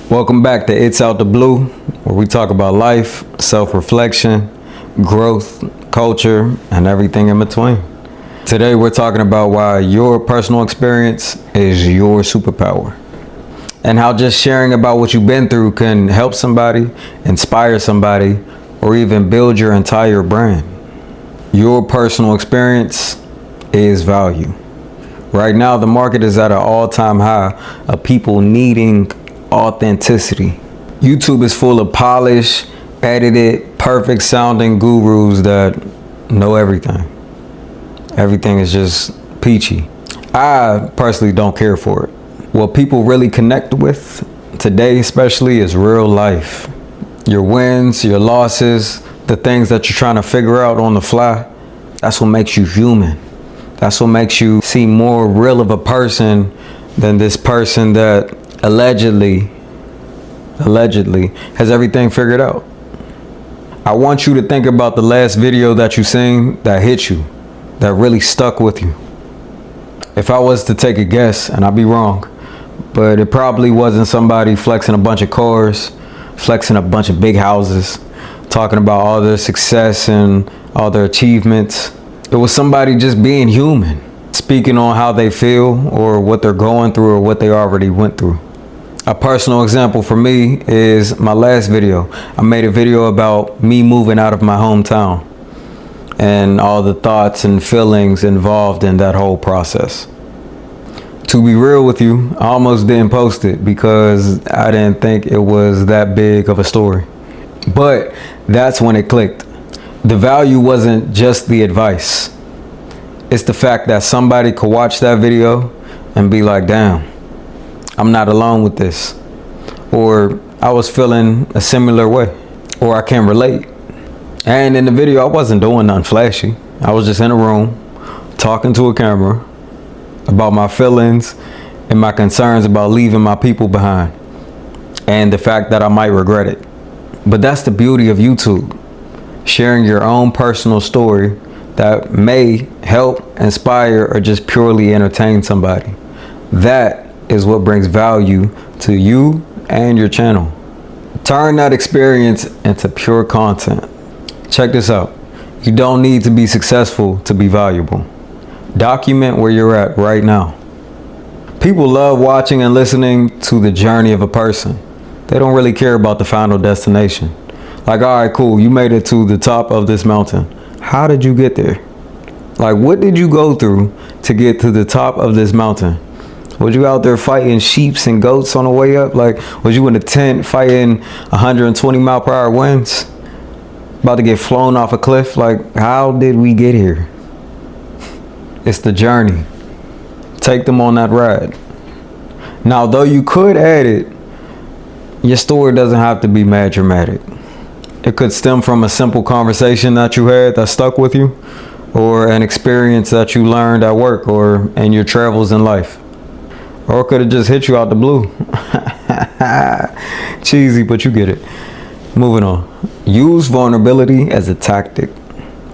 Welcome back to It's Out the Blue, where we talk about life, self-reflection, growth, culture, and everything in between. Today we're talking about why your personal experience is your superpower, and how just sharing about what you've been through can help somebody, inspire somebody, or even build your entire brand. Your personal experience is value. Right now, the market is at an all-time high of people needing authenticity. YouTube is full of polished, edited, perfect sounding gurus that know everything. Everything is just peachy. I personally don't care for it. What people really connect with today especially is real life. Your wins, your losses, the things that you're trying to figure out on the fly. That's what makes you human. That's what makes you seem more real of a person than this person that allegedly has everything figured out. I want you to think about the last video that you seen that hit you, that really stuck with you. If I was to take a guess, and I'd be wrong, but it probably wasn't somebody flexing a bunch of cars, flexing a bunch of big houses, talking about all their success and all their achievements. It was somebody just being human, speaking on how they feel or what they're going through or what they already went through. A personal example for me is my last video. I made a video about me moving out of my hometown and all the thoughts and feelings involved in that whole process. To be real with you, I almost didn't post it because I didn't think it was that big of a story. But that's when it clicked. The value wasn't just the advice. It's the fact that somebody could watch that video and be like, damn, I'm not alone with this. Or I was feeling a similar way. Or I can relate. And in the video, I wasn't doing nothing flashy. I was just in a room talking to a camera about my feelings and my concerns about leaving my people behind. And the fact that I might regret it. But that's the beauty of YouTube. Sharing your own personal story that may help, inspire, or just purely entertain somebody. That is what brings value to you and your channel. Turn that experience into pure content. Check this out. You don't need to be successful to be valuable. Document where you're at right now. People love watching and listening to the journey of a person. They don't really care about the final destination. Like, all right, cool, you made it to the top of this mountain. How did you get there? Like, what did you go through to get to the top of this mountain? Was you out there fighting sheeps and goats on the way up? Like, was you in a tent fighting 120 mile per hour winds? About to get flown off a cliff? Like, how did we get here? It's the journey. Take them on that ride. Now, though you could add it, your story doesn't have to be mad dramatic. It could stem from a simple conversation that you had that stuck with you, or an experience that you learned at work or in your travels in life. Or it could have just hit you out the blue. Cheesy, but you get it. Moving on. Use vulnerability as a tactic.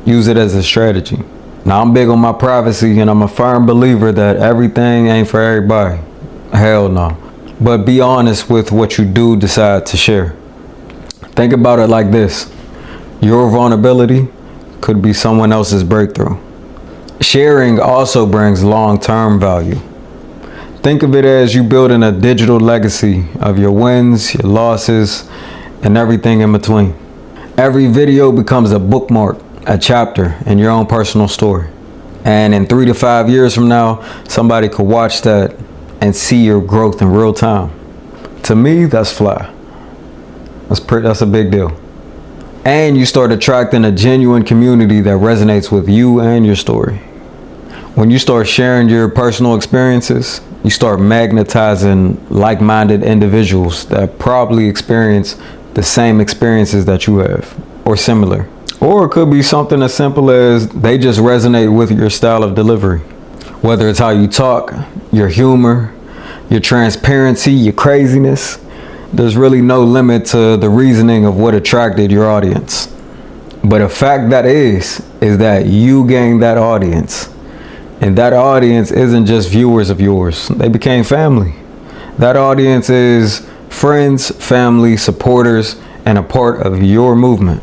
Use it as a strategy. Now, I'm big on my privacy, and I'm a firm believer that everything ain't for everybody. Hell no. But be honest with what you do decide to share. Think about it like this. Your vulnerability could be someone else's breakthrough. Sharing also brings long-term value. Think of it as you building a digital legacy of your wins, your losses, and everything in between. Every video becomes a bookmark, a chapter in your own personal story. And in 3 to 5 years from now, somebody could watch that and see your growth in real time. To me, that's fly. That's a big deal. And you start attracting a genuine community that resonates with you and your story. When you start sharing your personal experiences, you start magnetizing like-minded individuals that probably experience the same experiences that you have, or similar. Or it could be something as simple as they just resonate with your style of delivery. Whether it's how you talk, your humor, your transparency, your craziness, there's really no limit to the reasoning of what attracted your audience. But a fact that is that you gained that audience. And that audience isn't just viewers of yours. They became family. That audience is friends, family, supporters, and a part of your movement.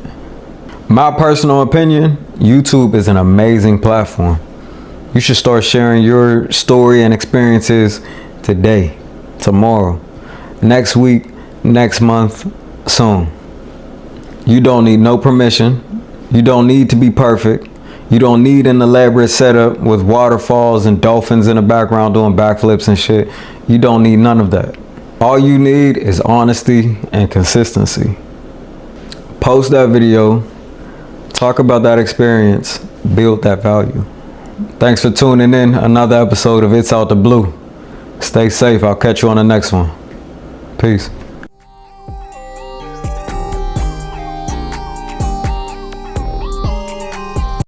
My personal opinion, YouTube is an amazing platform. You should start sharing your story and experiences today, tomorrow, next week, next month, soon. You don't need no permission. You don't need to be perfect. You don't need an elaborate setup with waterfalls and dolphins in the background doing backflips and shit. You don't need none of that. All you need is honesty and consistency. Post that video. Talk about that experience. Build that value. Thanks for tuning in. Another episode of It's Out the Blue. Stay safe. I'll catch you on the next one. Peace.